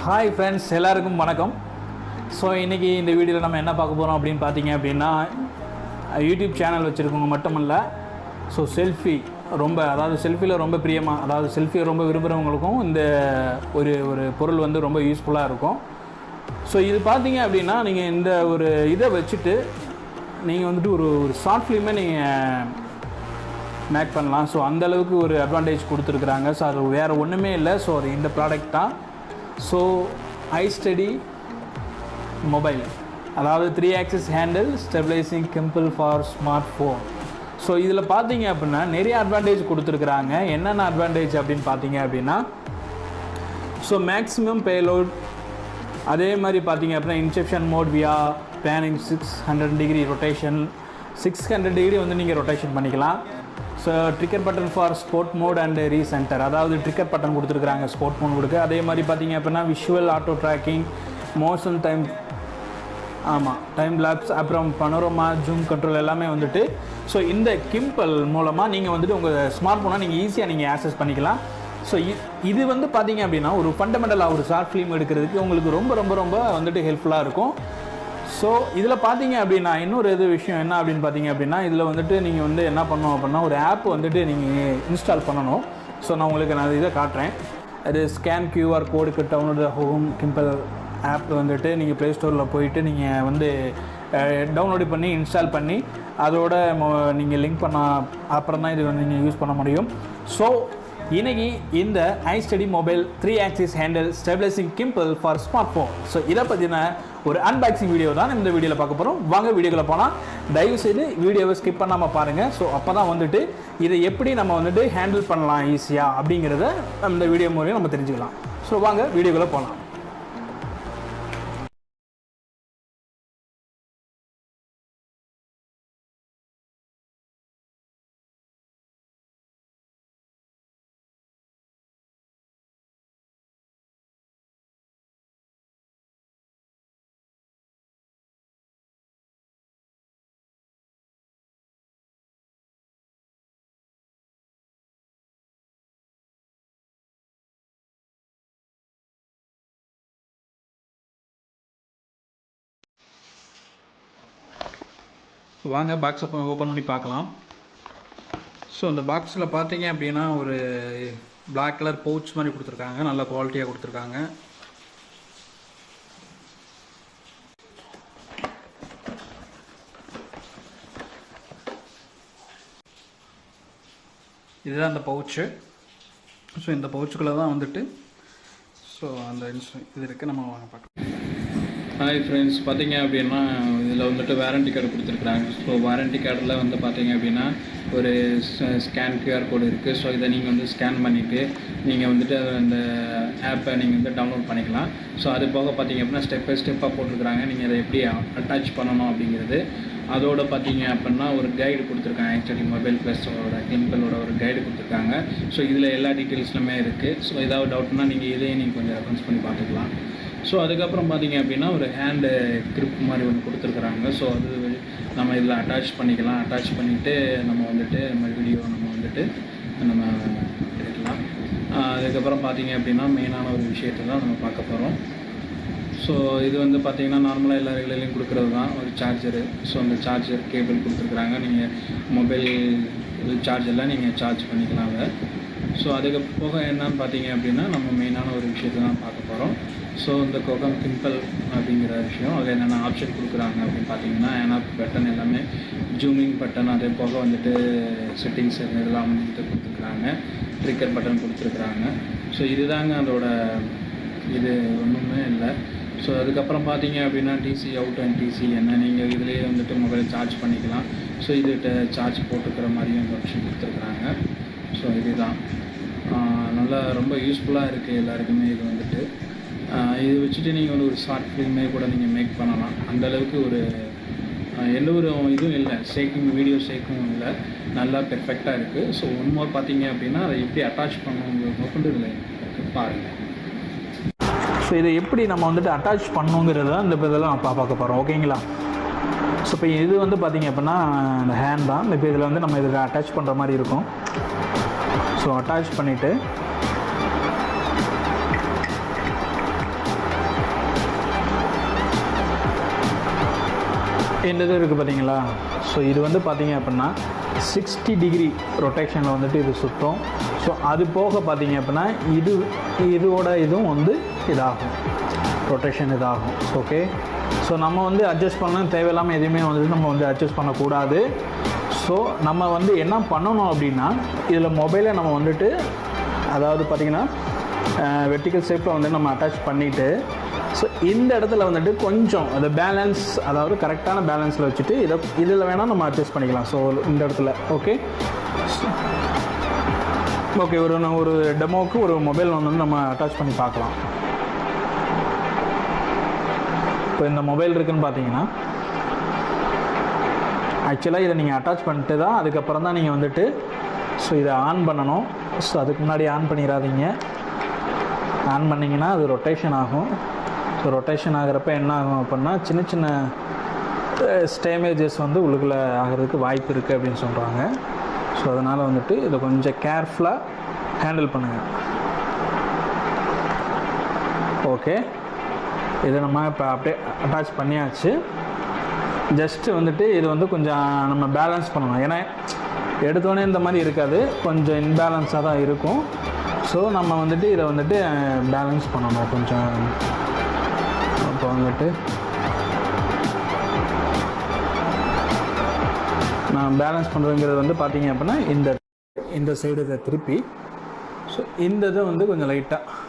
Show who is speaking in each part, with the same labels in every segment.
Speaker 1: Hi friends, எல்லாருக்கும் வணக்கம். So இன்றைக்கி இந்த வீடியோவில் நம்ம என்ன பார்க்க போகிறோம் அப்படின்னு பார்த்தீங்க அப்படின்னா, யூடியூப் சேனல் வச்சுருக்கவங்க மட்டும் இல்லை, ஸோ செல்ஃபியில் ரொம்ப பிரியமாக, அதாவது செல்ஃபியை ரொம்ப விரும்புகிறவங்களுக்கும் இந்த ஒரு பொருள் வந்து ரொம்ப யூஸ்ஃபுல்லாக இருக்கும். ஸோ இது பார்த்தீங்க அப்படின்னா, நீங்கள் இந்த ஒரு இதை வச்சுட்டு நீங்கள் வந்துட்டு ஒரு ஷார்ட் ஃபிலிமே நீங்கள் மேக் பண்ணலாம். ஸோ அந்தளவுக்கு ஒரு அட்வான்டேஜ் கொடுத்துருக்குறாங்க. ஸோ அது வேறு ஒன்றுமே இல்லை. ஸோ அது இந்த ப்ராடக்ட் தான். ஸோ iSteady மொபைல், அதாவது 3 axis handle stabilising gimbal for smart phone. So இதில் பார்த்தீங்க அப்படின்னா நிறைய அட்வான்டேஜ் கொடுத்துருக்குறாங்க. என்னென்ன அட்வான்டேஜ் அப்படின்னு பார்த்தீங்க அப்படின்னா, ஸோ மேக்ஸிமம் பேலோட், அதே மாதிரி பார்த்தீங்க அப்படின்னா இன்செப்ஷன் மோட் வியா பேனிங் 600 டிகிரி ரொட்டேஷன், 600 டிகிரி வந்து நீங்கள் ரொட்டேஷன் பண்ணிக்கலாம். So trigger button for sport mode and recenter, அதாவது ட்ரிக்கர் பட்டன் கொடுத்துருக்குறாங்க ஸ்போர்ட் மோட் கொடுக்க. அதே மாதிரி பார்த்தீங்க அப்படின்னா visual auto tracking, motion time lapse, அப்புறம் பனோரமா, ஜூம் கண்ட்ரோல் எல்லாமே வந்துட்டு ஸோ இந்த கிம்பிள் மூலமாக நீங்கள் வந்துட்டு உங்கள் ஸ்மார்ட் ஃபோனை நீங்கள் ஈஸியாக நீங்கள் ஆக்சஸ் பண்ணிக்கலாம். ஸோ இது வந்து பார்த்தீங்க அப்படின்னா ஒரு ஃபண்டமெண்டலாக ஒரு ஷார்ட் ஃபிலிம் எடுக்கிறதுக்கு உங்களுக்கு ரொம்ப ரொம்ப ரொம்ப வந்துட்டு ஹெல்ப்ஃபுல்லாக இருக்கும். ஸோ இதில் பார்த்தீங்க அப்படின்னா இன்னொரு விஷயம் என்ன அப்படின்னு பார்த்தீங்க அப்படின்னா, இதில் வந்துட்டு நீங்கள் வந்து என்ன பண்ணணும் அப்படின்னா, ஒரு ஆப் வந்துட்டு நீங்கள் இன்ஸ்டால் பண்ணணும். ஸோ நான் உங்களுக்கு இதை காட்டுறேன். அது ஸ்கேன் கியூஆர் கோடுக்கு டவுன்லோட் ஹோம் கிம்பிள் ஆப் வந்துட்டு நீங்கள் ப்ளே ஸ்டோரில் போயிட்டு நீங்கள் வந்து டவுன்லோடு பண்ணி இன்ஸ்டால் பண்ணி அதோட நீங்கள் லிங்க் பண்ண அப்புறம் தான் இது வந்து நீங்கள் யூஸ் பண்ண முடியும். ஸோ இன்றைக்கி இந்த iSteady mobile 3 axis handle stabilising gimbal for smart phone, so இதை பற்றின ஒரு அன்பாக்சிங் வீடியோ தான் இந்த வீடியோவில் பார்க்க போகிறோம். வாங்க வீடியோக்குள்ள போனால் தயவுசெய்து வீடியோவை ஸ்கிப் பண்ணாமல் பாருங்கள். ஸோ அப்போ தான் வந்துட்டு இதை எப்படி நம்ம வந்துட்டு ஹேண்டில் பண்ணலாம் ஈஸியாக அப்படிங்கிறத இந்த வீடியோ மூலியம் நம்ம தெரிஞ்சுக்கலாம். ஸோ வாங்க வீடியோக்குள்ளே போகலாம். வாங்க பாக்ஸை ஓப்பன் பண்ணி பார்க்கலாம். ஸோ இந்த பாக்ஸில் பார்த்தீங்க அப்படின்னா ஒரு பிளாக் கலர் பவுச் மாதிரி கொடுத்துருக்காங்க. நல்ல குவாலிட்டியாக கொடுத்துருக்காங்க. இதுதான் அந்த பவுச்சு. ஸோ இந்த பவுச்சுக்குள்ளே தான் வந்துட்டு ஸோ அந்த இது இருக்குது. நம்ம வாங்க பார்க்கலாம். ஹாய் ஃப்ரெண்ட்ஸ், பார்த்தீங்க அப்படின்னா இதில் வந்துட்டு வாரண்டி கார்டு கொடுத்துருக்குறாங்க. ஸோ வாரண்டி கார்டில் வந்து பார்த்தீங்க அப்படின்னா ஒரு ஸ்கேன் கியூஆர் கோடு இருக்குது. ஸோ இதை நீங்கள் வந்து ஸ்கேன் பண்ணிவிட்டு நீங்கள் வந்துட்டு அந்த ஆப்பை நீங்கள் வந்து டவுன்லோட் பண்ணிக்கலாம். ஸோ அது போக பார்த்தீங்க அப்படின்னா ஸ்டெப் பை ஸ்டெப்பாக போட்டிருக்கிறாங்க, நீங்கள் அதை எப்படி அட்டாச் பண்ணணும் அப்படிங்கிறது. அதோடு பார்த்தீங்க அப்படின்னா ஒரு கைடு கொடுத்துருக்காங்க. iSteady மொபைல் ப்ளஸோட கிம்பிளோட ஒரு கைடு கொடுத்துருக்காங்க. ஸோ இதில் எல்லா டீட்டெயில்ஸ்லுமே இருக்குது. ஸோ ஏதாவது டவுட்னா நீங்கள் இதையும் நீங்கள் கொஞ்சம் ரெஃபரன்ஸ் பண்ணி பார்த்துக்கலாம். ஸோ அதுக்கப்புறம் பார்த்தீங்க அப்படின்னா ஒரு ஹேண்டு கிரிப் மாதிரி ஒன்று கொடுத்துருக்குறாங்க. ஸோ அது நம்ம இதில் அட்டாச் பண்ணிக்கலாம். அட்டாச் பண்ணிவிட்டு நம்ம வந்துட்டு நம்ம வீடியோ நம்ம வந்துட்டு நம்ம எடுக்கலாம். அதுக்கப்புறம் பார்த்தீங்க அப்படின்னா மெயினான ஒரு விஷயத்தை தான் நம்ம பார்க்க போகிறோம். ஸோ இது வந்து பார்த்திங்கன்னா நார்மலாக எல்லா ரெகுலர்லையும் கொடுக்குறது தான் ஒரு சார்ஜரு. ஸோ அந்த சார்ஜர் கேபிள் கொடுத்துருக்குறாங்க. நீங்கள் மொபைல் சார்ஜெல்லாம் நீங்கள் சார்ஜ் பண்ணிக்கலாம் அதை. ஸோ அதுக்கு போக என்னன்னு பார்த்தீங்க அப்படின்னா நம்ம மெயினான ஒரு விஷயத்தை தான் பார்க்க போகிறோம். ஸோ இந்த கோகம் கிம்பிள் அப்படிங்கிற விஷயம், அதில் என்னென்ன ஆப்ஷன் கொடுக்குறாங்க அப்படின்னு பார்த்தீங்கன்னா ஆப் பட்டன் எல்லாமே, ஜூமிங் பட்டன், அதே போக வந்துட்டு செட்டிங்ஸ் இதெல்லாம் வந்துட்டு கொடுத்துருக்குறாங்க. ட்ரிக்கர் பட்டன் கொடுத்துருக்குறாங்க. ஸோ இதுதாங்க அதோட இது, ஒன்றுமே இல்லை. ஸோ அதுக்கப்புறம் பார்த்தீங்க அப்படின்னா டிசி அவுட் அண்ட் டிசி என்ன, நீங்கள் இதிலேயே வந்துட்டு மொபைல் சார்ஜ் பண்ணிக்கலாம். ஸோ இதுகிட்ட சார்ஜ் போட்டுக்கிற மாதிரியும் இந்த ஆப்ஷன் கொடுத்துருக்குறாங்க. ஸோ இதுதான் நல்லா ரொம்ப யூஸ்ஃபுல்லாக இருக்குது எல்லாருக்குமே. இது வந்துட்டு இது வச்சுட்டு நீங்கள் வந்து ஒரு ஷார்ட் ஃபிலிமே கூட நீங்கள் மேக் பண்ணலாம். அந்தளவுக்கு ஒரு எந்த ஒரு இதுவும் இல்லை, வீடியோ ஷேக்கும் இல்லை, நல்லா பெர்ஃபெக்டாக இருக்குது. ஸோ ஒன் மோர் பார்த்தீங்க அப்படின்னா அதை எப்படி அட்டாச் பண்ணணுங்கிறது இதில் பாருங்கள். ஸோ இதை எப்படி நம்ம வந்துட்டு அட்டாச் பண்ணணுங்கிறது தான் இந்த இதெல்லாம் பார்க்க போகிறோம். ஓகேங்களா? ஸோ இப்போ இது வந்து பார்த்திங்க அப்படின்னா இந்த ஹேண்ட் தான். இப்போ இதில் வந்து நம்ம இதில் அட்டாச் பண்ணுற மாதிரி இருக்கும். ஸோ அட்டாச் பண்ணிவிட்டு இந்த இது இருக்குது பார்த்தீங்களா. ஸோ இது வந்து பார்த்தீங்க அப்படின்னா 60 டிகிரி ரொட்டேஷனில் வந்துட்டு இது சுற்றும். ஸோ அது போக பார்த்தீங்க அப்படின்னா இதோட இதுவும் வந்து இதாகும், ரொட்டேஷன் இதாகும். ஓகே. ஸோ நம்ம வந்து அட்ஜஸ்ட் பண்ண தேவையில்லாமல் எதுவுமே வந்துட்டு நம்ம வந்து அட்ஜஸ்ட் பண்ணக்கூடாது. ஸோ நம்ம வந்து என்ன பண்ணணும் அப்படின்னா, இதில் மொபைலை நம்ம வந்துட்டு அதாவது பார்த்திங்கன்னா வெர்டிக்கல் ஷேப்பில் வந்து நம்ம அட்டாச் பண்ணிவிட்டு, ஸோ இந்த இடத்துல வந்துட்டு கொஞ்சம் அந்த பேலன்ஸ், அதாவது கரெக்டான பேலன்ஸில் வச்சுட்டு இதில் வேணால் நம்ம அட்ஜஸ்ட் பண்ணிக்கலாம். ஸோ இந்த இடத்துல ஓகே. ஓகே, ஒரு டெமோவுக்கு ஒரு மொபைல் வந்து நம்ம அட்டாச் பண்ணி பார்க்கலாம். இப்போ இந்த மொபைல் இருக்குதுன்னு பார்த்தீங்கன்னா, ஆக்சுவலாக இதை நீங்கள் அட்டாச் பண்ணிட்டு தான் அதுக்கப்புறம் தான் நீங்கள் வந்துட்டு ஸோ இதை ஆன் பண்ணணும். ஸோ அதுக்கு முன்னாடி ஆன் பண்ணிடாதீங்க. ஆன் பண்ணிங்கன்னா அது ரொட்டேஷன் ஆகும். ஸோ ரொட்டேஷன் ஆகிறப்ப என்ன ஆகும் அப்படின்னா, சின்ன சின்ன ஸ்டேமேஜஸ் வந்து உள்ளுக்குள்ளே ஆகிறதுக்கு வாய்ப்பு இருக்குது அப்படின்னு சொல்கிறாங்க. ஸோ அதனால் வந்துட்டு இதை கொஞ்சம் கேர்ஃபுல்லாக ஹேண்டில் பண்ணுங்கள். ஓகே, இதை நம்ம இப்போ அப்படியே அட்டாச் பண்ணியாச்சு. ஜஸ்ட்டு வந்துட்டு இது வந்து கொஞ்சம் நம்ம பேலன்ஸ் பண்ணணும். ஏன்னா எடுத்தோடனே இந்த மாதிரி இருக்காது, கொஞ்சம் இன்பேலன்ஸாக தான் இருக்கும். ஸோ நம்ம வந்துட்டு இதை வந்துட்டு பேலன்ஸ் பண்ணணும் கொஞ்சம். அப்போ வந்துட்டு நான் பேலன்ஸ் பண்ணுறதுங்கிறது வந்து பார்த்திங்க அப்படின்னா இந்த சைடு இதை திருப்பி, ஸோ இந்த இதை வந்து கொஞ்சம் லைட்டாக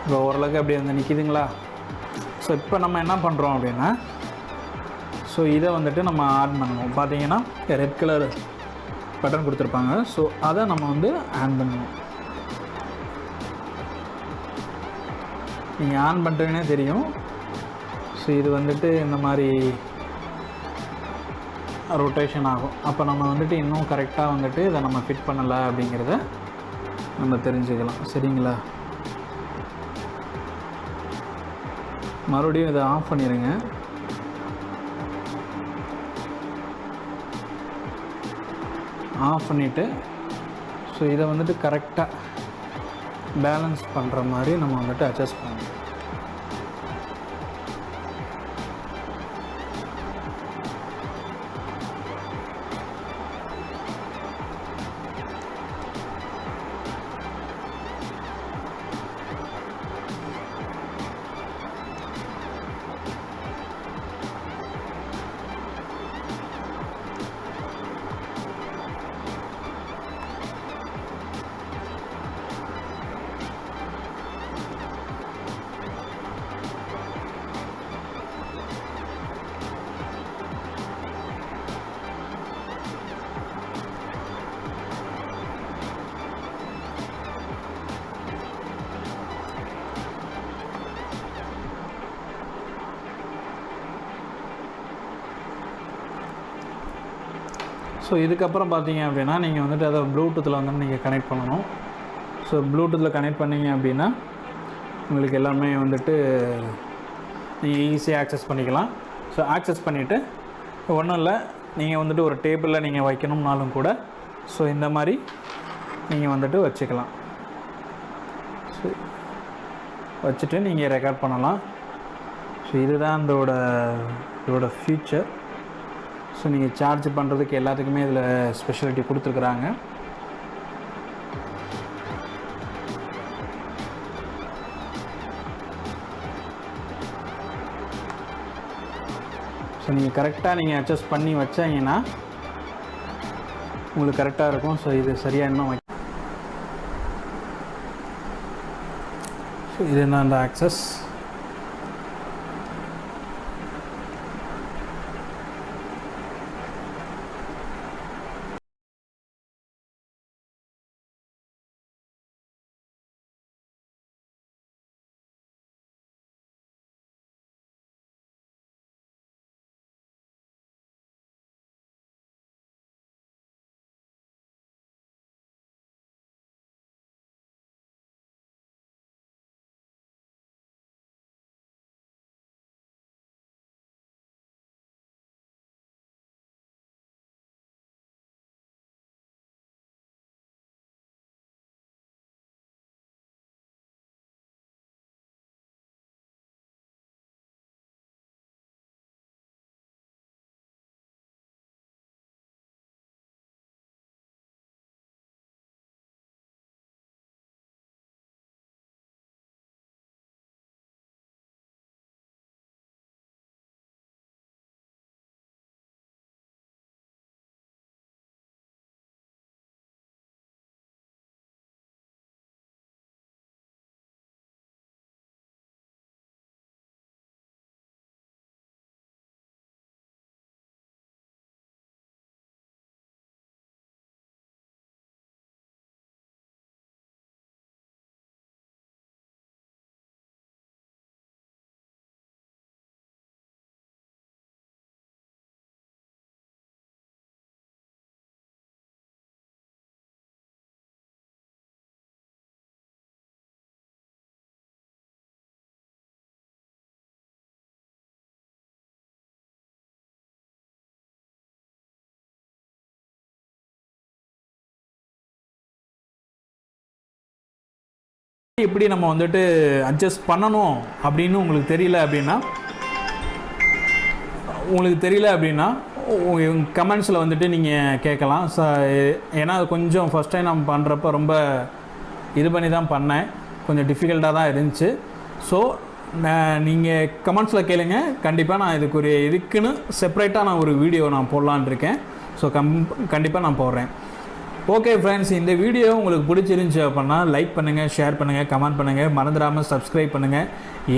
Speaker 1: இப்போ ஓரளவுக்கு அப்படி வந்து நிற்கிதுங்களா. ஸோ இப்போ நம்ம என்ன பண்ணுறோம் அப்படின்னா, ஸோ இதை வந்துட்டு நம்ம ஆன் பண்ணணும். பார்த்தீங்கன்னா ரெட் கலர் பட்டன் கொடுத்துருப்பாங்க. ஸோ அதை நம்ம வந்து ஆன் பண்ணணும். நீங்கள் ஆன் பண்ணுறீங்கன்னே தெரியும். ஸோ இது வந்துட்டு இந்த மாதிரி ரொட்டேஷன் ஆகும். அப்போ நம்ம வந்துட்டு இன்னும் கரெக்டாக வந்துட்டு இதை நம்ம ஃபிட் பண்ணலை அப்படிங்கிறத நம்ம தெரிஞ்சுக்கலாம். சரிங்களா. மறுபடியும் இதை ஆஃப் பண்ணிடுங்க. ஆஃப் பண்ணிவிட்டு ஸோ இதை வந்துட்டு கரெக்டாக பேலன்ஸ் பண்ணுற மாதிரி நம்ம வந்துட்டு அட்ஜஸ்ட் பண்ணணும். ஸோ இதுக்கப்புறம் பார்த்தீங்க அப்படின்னா, நீங்கள் வந்துட்டு அதை ப்ளூடூத்தில் வந்து நீங்கள் கனெக்ட் பண்ணணும். ஸோ ப்ளூடூத்தில் கனெக்ட் பண்ணிங்க அப்படின்னா உங்களுக்கு எல்லாமே வந்துட்டு நீங்கள் ஈஸியாக ஆக்சஸ் பண்ணிக்கலாம். ஸோ ஆக்சஸ் பண்ணிவிட்டு ஒன்றும் இல்லை, நீங்கள் வந்துட்டு ஒரு டேபிளில் நீங்கள் வைக்கணும்னாலும் கூட ஸோ இந்த மாதிரி நீங்கள் வந்துட்டு வச்சுக்கலாம். ஸோ வச்சுட்டு நீங்கள் ரெக்கார்ட் பண்ணலாம். ஸோ இதுதான் இதோட ஃபியூச்சர். ஸோ நீங்கள் சார்ஜ் பண்ணுறதுக்கு எல்லாத்துக்குமே இதில் ஸ்பெஷாலிட்டி கொடுத்துருக்குறாங்க. ஸோ நீங்கள் கரெக்டாக நீங்கள் அட்ஜஸ்ட் பண்ணி வச்சிங்கன்னா உங்களுக்கு கரெக்டாக இருக்கும். ஸோ இது சரியாக இன்னும் ஸோ இது என்ன அந்த ஆக்சஸ்.
Speaker 2: எப்படி நம்ம வந்துட்டு அட்ஜஸ்ட் பண்ணணும் அப்படின்னு உங்களுக்கு தெரியல அப்படின்னா கமெண்ட்ஸில் வந்துட்டு நீங்கள் கேட்கலாம். ஏன்னா அது கொஞ்சம் ஃபஸ்ட் டைம் நம்ம பண்ணுறப்ப ரொம்ப இது பண்ணி தான் பண்ணேன், கொஞ்சம் டிஃபிகல்ட்டாக தான் இருந்துச்சு. ஸோ நீங்கள் கமெண்ட்ஸில் கேளுங்க, கண்டிப்பாக நான் இதுக்குன்னு செப்பரேட்டாக நான் ஒரு வீடியோ நான் போடலான்னு இருக்கேன். ஸோ கண்டிப்பாக நான் போடுறேன். ஓகே ஃப்ரெண்ட்ஸ், இந்த வீடியோ உங்களுக்கு பிடிச்சிருந்துச்சி அப்படின்னா லைக் பண்ணுங்கள், ஷேர் பண்ணுங்கள், கமெண்ட் பண்ணுங்கள், மறந்துடாமல் சப்ஸ்கிரைப் பண்ணுங்கள்.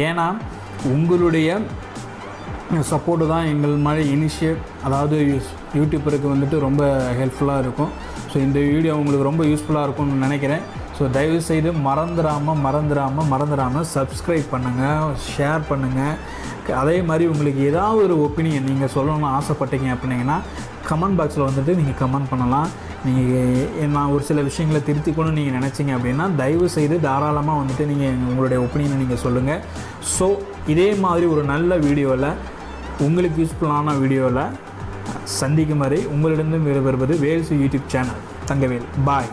Speaker 2: ஏன்னா உங்களுடைய சப்போர்ட்டு தான் எங்கள் மாதிரி அதாவது யூடியூபருக்கு வந்துட்டு ரொம்ப ஹெல்ப்ஃபுல்லாக இருக்கும். ஸோ இந்த வீடியோ உங்களுக்கு ரொம்ப யூஸ்ஃபுல்லாக இருக்கும்னு நினைக்கிறேன். ஸோ தயவுசெய்து மறந்துடாமல் சப்ஸ்கிரைப் பண்ணுங்கள், ஷேர் பண்ணுங்கள். அதே மாதிரி உங்களுக்கு ஏதாவது ஒரு ஒப்பீனியன் நீங்கள் சொல்லணும்னு ஆசைப்பட்டீங்க அப்படின்னா கமெண்ட் பாக்ஸில் வந்துட்டு நீங்கள் கமெண்ட் பண்ணலாம். நீங்கள் நான் ஒரு சில விஷயங்களை திருத்திக்கணும்னு நீங்கள் நினச்சிங்க அப்படின்னா தயவுசெய்து தாராளமாக வந்துட்டு நீங்கள் உங்களுடைய ஒப்பீனியனை நீங்கள் சொல்லுங்கள். ஸோ இதே மாதிரி ஒரு நல்ல வீடியோவில் உங்களுக்கு யூஸ்ஃபுல்லான வீடியோவில் சந்திக்கும் வரை உங்களிடம் விடைபெறுவது வேல்ஸ் யூடியூப் சேனல் தங்கவேல். பாய்.